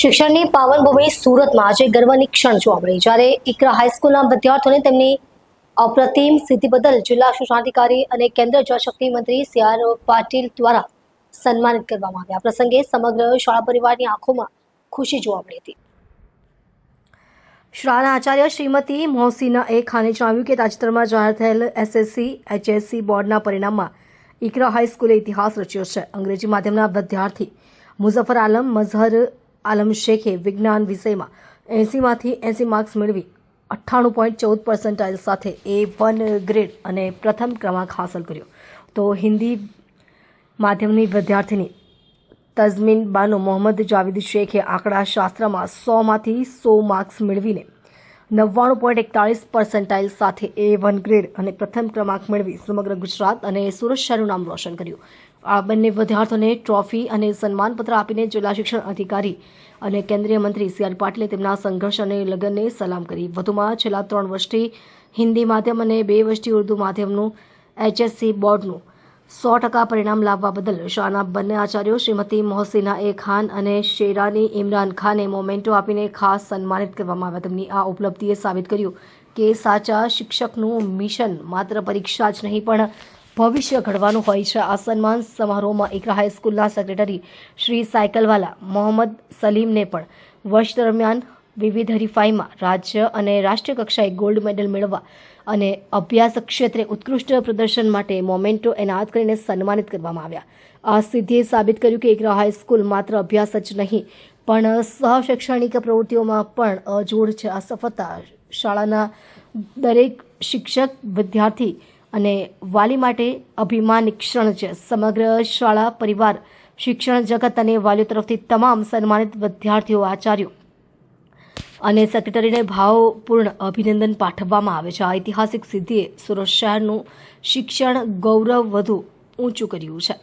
શિક્ષણની પાવનભૂમિ સુરતમાં આજે ગર્વની ક્ષણ જોવા મળી જ્યારે ઇકરા હાઈસ્કૂલના વિદ્યાર્થીઓને તેમની અપ્રતિમ સિદ્ધિ બદલ જિલ્લા શિક્ષણાધિકારી અને કેન્દ્રીય જળશક્તિ મંત્રી સી.આર. પાટીલ દ્વારા સન્માનિત કરવામાં આવ્યા. આ પ્રસંગે સમગ્ર શાળા પરિવારની આંખોમાં ખુશી જોવા મળી હતી. શાળાના આચાર્ય શ્રીમતી મોહસીના એ ખાને જણાવ્યું કે તાજેતરમાં જાહેર થયેલ એસએસસી એચએસસી બોર્ડના પરિણામમાં ઇકરા હાઈસ્કૂલે ઇતિહાસ રચ્યો છે. અંગ્રેજી માધ્યમના વિદ્યાર્થી મુઝફર આલમ મઝહર આલમ શેખે વિજ્ઞાન વિષયમાં 80માંથી 80 માર્ક્સ મેળવી 98.14% સાથે A1 ગ્રેડ અને પ્રથમ ક્રમાંક હાંસલ કર્યો. તો હિન્દી માધ્યમની વિદ્યાર્થીની તઝમીન બાનો મોહમ્મદ જાવેદ શેખે આંકડાશાસ્ત્રમાં 100માંથી 100 માર્ક્સ મેળવીને 99.41% સાથે A1 ગ્રેડ અને પ્રથમ ક્રમાંક મેળવી સમગ્ર ગુજરાત અને સુરત શહેરનું નામ રોશન કર્યું. આ બંને વિદ્યાર્થીઓને ટ્રોફી અને સન્માનપત્ર આપીને જિલ્લા શિક્ષણ અધિકારી અને કેન્દ્રીય મંત્રી સી.આર. પાટીલે તેમના સંઘર્ષ અને લગનને સલામ કરી. વધુમાં છેલ્લા 3 વર્ષથી હિન્દી માધ્યમ અને 2 વર્ષથી ઉર્દૂ માધ્યમનું એચએસસી બોર્ડનું 100% પરિણામ લાવવા બદલ શાળાના બંને આચાર્યો શ્રીમતી મોહસીના એ ખાન અને શેરાની ઇમરાન ખાને મોમેન્ટો આપીને ખાસ સન્માનિત કરવામાં આવ્યા. તેમની આ ઉપલબ્ધિએ સાબિત કર્યું કે સાચા શિક્ષકનું મિશન માત્ર પરીક્ષા જ નહીં પણ ભવિષ્ય ઘડવાનું હોય છે. આ સન્માન સમારોહમાં ઇકરા હાઈસ્કૂલના સેક્રેટરી શ્રી સાયકલવાલા મોહમ્મદ સલીમને પણ વર્ષ દરમિયાન વિવિધ હરીફાઈમાં રાજ્ય અને રાષ્ટ્રીય કક્ષાએ ગોલ્ડ મેડલ મેળવવા અને અભ્યાસ ક્ષેત્રે ઉત્કૃષ્ટ પ્રદર્શન માટે મોમેન્ટો એનાયત કરીને સન્માનિત કરવામાં આવ્યા. આ સિદ્ધિએ સાબિત કર્યું કે ઇકરા હાઈસ્કૂલ માત્ર અભ્યાસ જ નહીં પણ સહશૈક્ષણિક પ્રવૃત્તિઓમાં પણ અજોડ છે. આ સફળતા શાળાના દરેક શિક્ષક વિદ્યાર્થી અને વાલી માટે અભિમાનની ક્ષણ છે. સમગ્ર શાળા પરિવાર શિક્ષણ જગત અને વાલીઓ તરફથી તમામ સન્માનિત વિદ્યાર્થીઓ આચાર્યો અને સેક્રેટરીને ભાવપૂર્ણ અભિનંદન પાઠવવામાં આવે છે. આ ઐતિહાસિક સિદ્ધિએ સુરત શહેરનું શિક્ષણ ગૌરવ વધુ ઊંચું કર્યું છે.